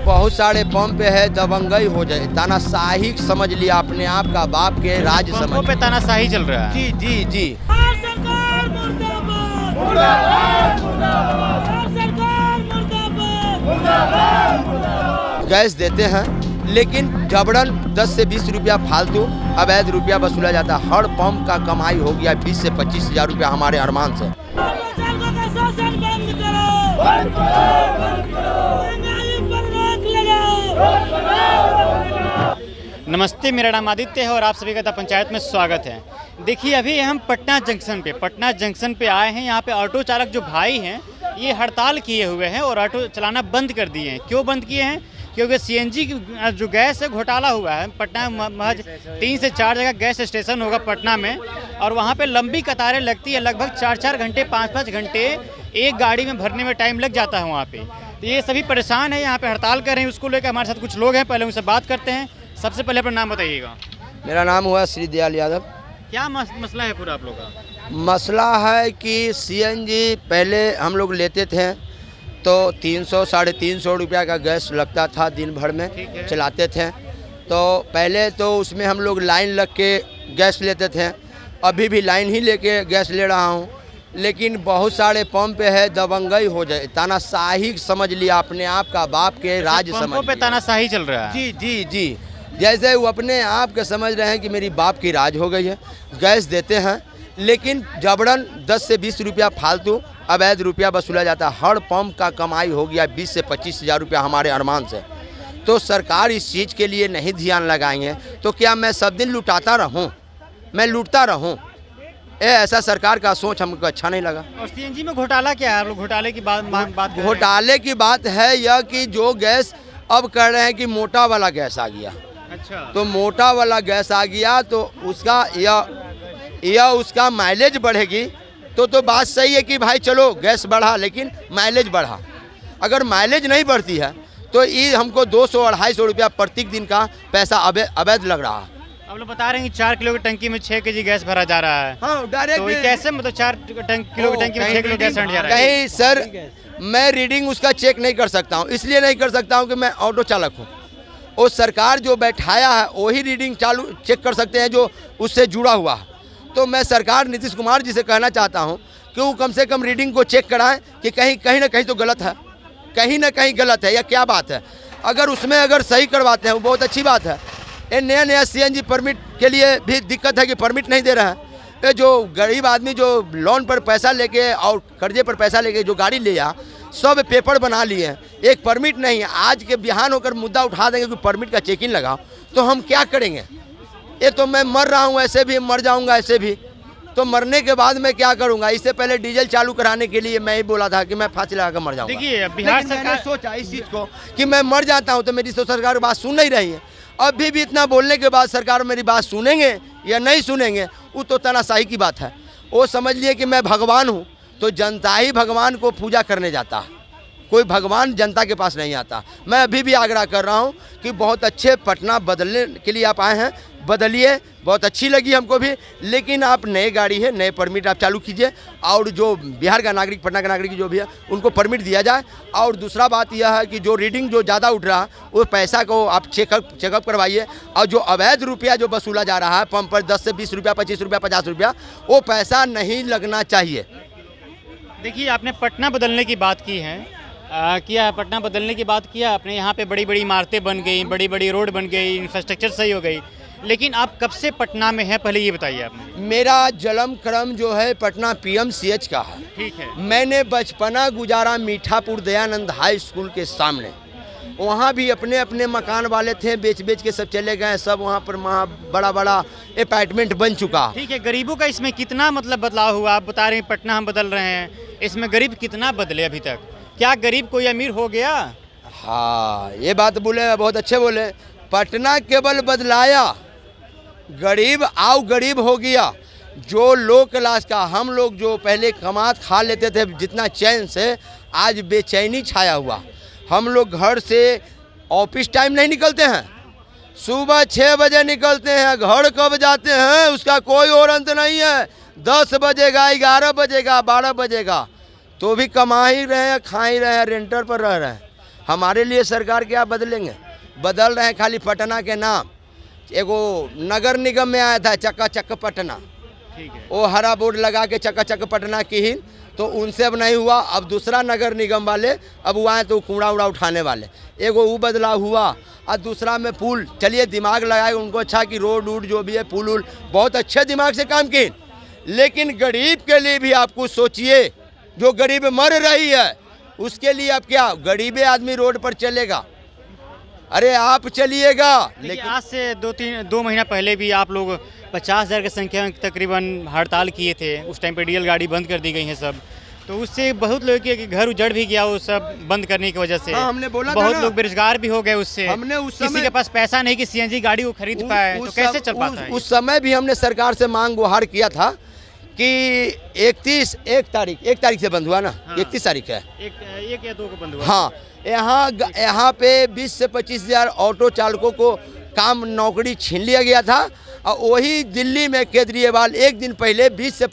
बहुत सारे पंप है दबंगई हो जाए, तानाशाही समझ लिया, अपने आप का बाप के राज समझ। पंपों पे तानाशाही चल रहा है। जी जी जी। सरकार मुर्दाबाद, मुर्दाबाद, मुर्दाबाद, सरकार मुर्दाबाद, मुर्दाबाद, मुर्दाबाद। गैस देते हैं लेकिन जबरन 10 से 20 रुपया फालतू अवैध रुपया वसूला जाता है। हर पंप का कमाई हो गया 20 से 25 हजार रुपया हमारे अरमान से। शासन बंद करो, बंद करो, बंद करो, महंगाई पर रोक लगाओ। नमस्ते, मेरा नाम आदित्य है और आप सभी का पंचायत में स्वागत है। देखिए, अभी हम पटना जंक्शन पे आए हैं। यहाँ पे ऑटो चालक जो भाई हैं ये हड़ताल किए हुए हैं और ऑटो चलाना बंद कर दिए हैं। क्यों बंद किए हैं? क्योंकि सीएनजी जो गैस है घोटाला हुआ है। पटना महज 3 से 4 जगह गैस स्टेशन होगा पटना में, और वहाँ पे लंबी कतारें लगती है। लगभग 4-4 घंटे 5-5 घंटे एक गाड़ी में भरने में टाइम लग जाता है वहाँ पे। तो ये सभी परेशान है, यहाँ पे हड़ताल कर रहे हैं। उसको लेकर हमारे साथ कुछ लोग हैं, पहले उनसे बात करते हैं। सबसे पहले अपना नाम बताइएगा। मेरा नाम हुआ श्री दयाल यादव। क्या मसला है पूरा आप लोग का? मसला है कि सीएनजी पहले हम लोग लेते थे तो 300-350 रुपया का गैस लगता था दिन भर में चलाते थे। तो पहले तो उसमें हम लोग लाइन लग के गैस लेते थे, अभी भी लाइन ही लेके गैस ले रहा हूँ। लेकिन बहुत सारे पंप है दबंगई हो जाए, तानाशाही समझ लिया, अपने आप का बाप के राज समझ। पंपों पे तानाशाही चल रहा है। जी जी जी। जैसे वो अपने आप के समझ रहे हैं कि मेरी बाप की राज हो गई है। गैस देते हैं लेकिन जबरन 10 से 20 रुपया फालतू अवैध रुपया वसूला जाता है। हर पंप का कमाई हो गया 20 से 25 हजार रुपया हमारे अरमान से। तो सरकार इस चीज़ के लिए नहीं ध्यान लगाएंगे तो क्या मैं सब दिन लुटाता रहूं? मैं लूटता रहूं? ऐसा सरकार का सोच हमको अच्छा नहीं लगा। और सीएनजी में घोटाला क्या है? आप लोग घोटाले की बात घोटाले की बात है यह कि जो गैस अब कर रहे हैं कि मोटा वाला गैस आ गया। अच्छा। तो मोटा वाला गैस आ गया तो उसका या उसका माइलेज बढ़ेगी तो बात सही है कि भाई चलो गैस बढ़ा, लेकिन माइलेज बढ़ा। अगर माइलेज नहीं बढ़ती है तो ये हमको 200-250 रुपया प्रति दिन का पैसा अवैध लग रहा है। आप लोग बता रहे हैं कि 4 किलो की टंकी में 6 केजी गैस भरा जा रहा है। हाँ, डायरेक्ट। तो ये कैसे, मतलब 4 किलो की टंकी में 6 किलो गैस हट जा रहा है? कहीं सर मैं रीडिंग उसका चेक नहीं कर सकता हूँ। इसलिए नहीं कर सकता हूँ कि मैं ऑटो चालक हूँ। और सरकार जो बैठाया है वही रीडिंग चेक कर सकते हैं जो उससे जुड़ा हुआ है। तो मैं सरकार नीतीश कुमार जी से कहना चाहता हूं कि वो कम से कम रीडिंग को चेक कराएं कि कहीं ना कहीं तो गलत है, कहीं ना कहीं गलत है या क्या बात है। अगर उसमें अगर सही करवाते हैं वो बहुत अच्छी बात है। ये नया सीएनजी परमिट के लिए भी दिक्कत है कि परमिट नहीं दे रहा है। ये जो गरीब आदमी जो लोन पर पैसा लेके और कर्जे पर पैसा लेके जो गाड़ी लिया, सब पेपर बना लिए, एक परमिट नहीं है। आज के बिहान होकर मुद्दा उठा देंगे कि परमिट का चेकिंग लगाओ, तो हम क्या करेंगे? ये तो मैं मर रहा हूँ, ऐसे भी मर जाऊँगा, ऐसे भी तो मरने के बाद मैं क्या करूँगा? इससे पहले डीजल चालू कराने के लिए मैं ही बोला था कि मैं फांसी लगाकर मर जाऊँगा। देखिए, बिहार सरकार सोचा इस चीज़ को कि मैं मर जाता हूँ तो मेरी तो सरकार बात सुन नहीं रही है। अभी भी इतना बोलने के बाद सरकार मेरी बात सुनेंगे या नहीं सुनेंगे वो तो तानाशाही की बात है। वो समझ लिए कि मैं भगवान हूँ, तो जनता ही भगवान को पूजा करने जाता है, कोई भगवान जनता के पास नहीं आता। मैं अभी भी आग्रह कर रहा हूं कि बहुत अच्छे पटना बदलने के लिए आप आए हैं, बदलिए, बहुत अच्छी लगी हमको भी। लेकिन आप नए गाड़ी है, नए परमिट आप चालू कीजिए और जो बिहार का नागरिक, पटना का नागरिक जो भी है उनको परमिट दिया जाए। और दूसरा बात यह है कि जो रीडिंग जो ज़्यादा उठ रहा है वो पैसा को आप चेकअप करवाइए। और जो अवैध रुपया जो वसूला जा रहा है पंप पर 10 से 20 रुपया, 25 रुपया, 50 रुपया, वो पैसा नहीं लगना चाहिए। देखिए, आपने पटना बदलने की बात की है, पटना बदलने की बात किया आपने। यहाँ पे बड़ी बड़ी इमारतें बन गई, बड़ी बड़ी रोड बन गई, इंफ्रास्ट्रक्चर सही हो गई। लेकिन आप कब से पटना में हैं, पहले ये बताइए आपने। मेरा जन्म क्रम जो है पटना पीएमसीएच का है। ठीक है। मैंने मैंने बचपना गुजारा मीठापुर दयानंद हाई स्कूल के सामने। वहाँ भी अपने अपने मकान वाले थे, बेच के सब चले गए। सब वहाँ पर बड़ा बड़ा अपार्टमेंट बन चुका। ठीक है, गरीबों का इसमें कितना मतलब बदलाव हुआ? आप बता रहे हैं पटना हम बदल रहे हैं, इसमें गरीब कितना बदले अभी तक? क्या गरीब कोई अमीर हो गया? हाँ, ये बात बोले, बहुत अच्छे बोले। पटना केवल बदलाया, गरीब गरीब हो गया। जो लो क्लास का, हम लोग जो पहले कमात खा लेते थे जितना चैन से, आज बेचैनी छाया हुआ। हम लोग घर से ऑफिस टाइम नहीं निकलते हैं, सुबह 6 बजे निकलते हैं, घर कब जाते हैं उसका कोई और अंत नहीं है। 10 बजेगा, 11 बजेगा, 12 बजेगा, तो भी कमा ही रहे हैं, खा ही रहे हैं, रेंटर पर रह रहे हैं। हमारे लिए सरकार क्या बदलेंगे? बदल रहे हैं खाली पटना के नाम। एगो नगर निगम में आया था चकाचक पटना, ठीक है। वो हरा बोर्ड लगा के चकाचक पटना की ही, तो उनसे अब नहीं हुआ। अब दूसरा नगर निगम वाले अब वो आए तो कूड़ा उड़ा उठाने वाले, एगो वो बदलाव हुआ। और दूसरा में पुल, चलिए दिमाग लगाए उनको, अच्छा कि रोड वूड जो भी है पुल उल बहुत अच्छे दिमाग से काम किए, लेकिन गरीब के लिए भी आप कुछ सोचिए। जो गरीब मर रही है उसके लिए अब क्या गरीबे आदमी रोड पर चलेगा? अरे आप चलिएगा, लेकिन आज से 2 महीना पहले भी आप लोग 50,000 की संख्या में तकरीबन हड़ताल किए थे। उस टाइम पे डीएल गाड़ी बंद कर दी गई है सब, तो उससे बहुत लोगों के घर उजड़ भी गया वो सब बंद करने की वजह से। हाँ, हमने बोला था बहुत ना। लोग बेरोजगार भी हो गए उससे। हमने उस किसी समय के पास पैसा नहीं कि सीएनजी गाड़ी वो खरीद पाए, तो कैसे चल पाता है? उस समय भी हमने सरकार से मांग गुहार किया था कि 1 तारीख से बंद हुआ ना, हाँ। 31 तारीख है। एक या 2 को बंद हुआ। हाँ, यहाँ पे 20 से 25 हज़ार ऑटो चालकों को काम नौकरी छीन लिया गया था। और वही दिल्ली में केजरीवाल एक दिन पहले 20 से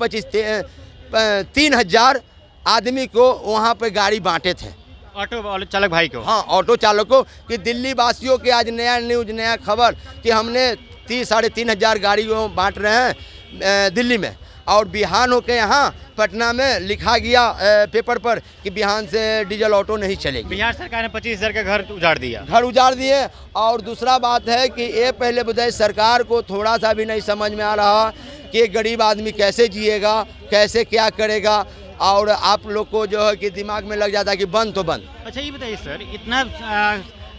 3,000 आदमी को वहाँ पे गाड़ी बांटे थे, ऑटो चालक भाई को। हाँ, ऑटो चालकों कि दिल्ली वासियों के आज नया न्यूज़, नया खबर कि हमने 3,500 गाड़ियों बांट रहे हैं दिल्ली में। और बिहान होके यहाँ पटना में लिखा गया पेपर पर कि बिहान से डीजल ऑटो नहीं चलेगी। बिहार सरकार ने 25,000 का घर उजाड़ दिया। घर उजाड़ दिए। और दूसरा बात है कि ये पहले बताए सरकार को थोड़ा सा भी नहीं समझ में आ रहा कि गरीब आदमी कैसे जिएगा, कैसे क्या करेगा। और आप लोग को जो है कि दिमाग में लग जाता है कि बंद तो बंद। अच्छा ये बताइए सर, इतना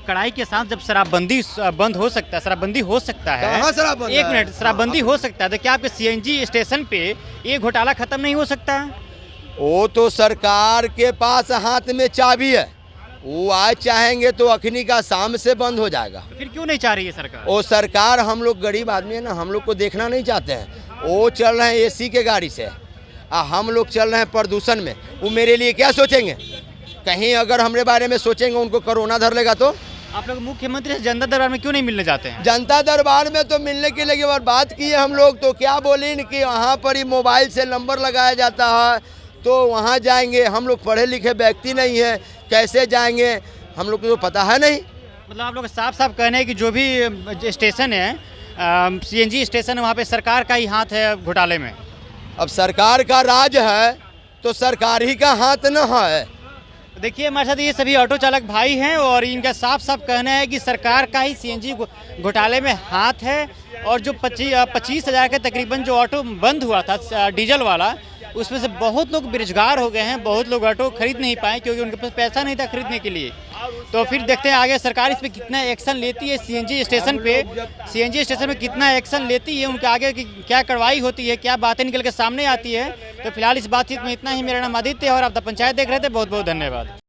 कड़ाई के साथ जब शराबबंदी बंद हो सकता है, शराबबंदी हो सकता है, कहाँ शराबबंद एक है? मिनट, शराबबंदी हो सकता है, तो क्या आपके सीएनजी स्टेशन पे ये घोटाला खत्म नहीं हो सकता? वो तो सरकार के पास हाथ में चाबी है, वो आज चाहेंगे तो अखनी का शाम से बंद हो जाएगा। तो फिर क्यों नहीं चाह रही है सरकार? वो सरकार, हम लोग गरीब आदमी है ना, हम लोग को देखना नहीं चाहते हैं। वो चल रहे हैं एसी के गाड़ी से, हम लोग चल रहे हैं प्रदूषण में। वो मेरे लिए क्या सोचेंगे? कहीं अगर हमारे बारे में सोचेंगे उनको कोरोना धर लेगा तो? आप लोग मुख्यमंत्री से जनता दरबार में क्यों नहीं मिलने जाते हैं? जनता दरबार में तो मिलने के लिए और बात की है हम लोग, तो क्या बोले कि वहाँ पर ही मोबाइल से नंबर लगाया जाता है, तो वहाँ जाएंगे। हम लोग पढ़े लिखे व्यक्ति नहीं है, कैसे जाएंगे, हम लोग को तो पता है नहीं। मतलब आप लोग साफ साफ कहने हैं कि जो भी स्टेशन है, सीएनजी स्टेशन है, वहाँ पे सरकार का ही हाथ है घोटाले में। अब सरकार का राज है तो सरकार ही का हाथ न है। देखिए हमारे साथ ये सभी ऑटो चालक भाई हैं और इनका साफ साफ कहना है कि सरकार का ही सीएनजी घोटाले में हाथ है। और जो 25,000 के तकरीबन जो ऑटो बंद हुआ था डीजल वाला, उसमें से बहुत लोग बेरोजगार हो गए हैं, बहुत लोग ऑटो खरीद नहीं पाए क्योंकि उनके पास पैसा नहीं था खरीदने के लिए। तो फिर देखते हैं आगे सरकार इस पर कितना एक्शन लेती है, सीएनजी स्टेशन में कितना एक्शन लेती है, उनके आगे की क्या कार्रवाई होती है, क्या बातें निकल के सामने आती है। तो फिलहाल इस बातचीत में इतना ही। मेरा नाम आदित्य और आप द पंचायत देख रहे थे। बहुत बहुत धन्यवाद।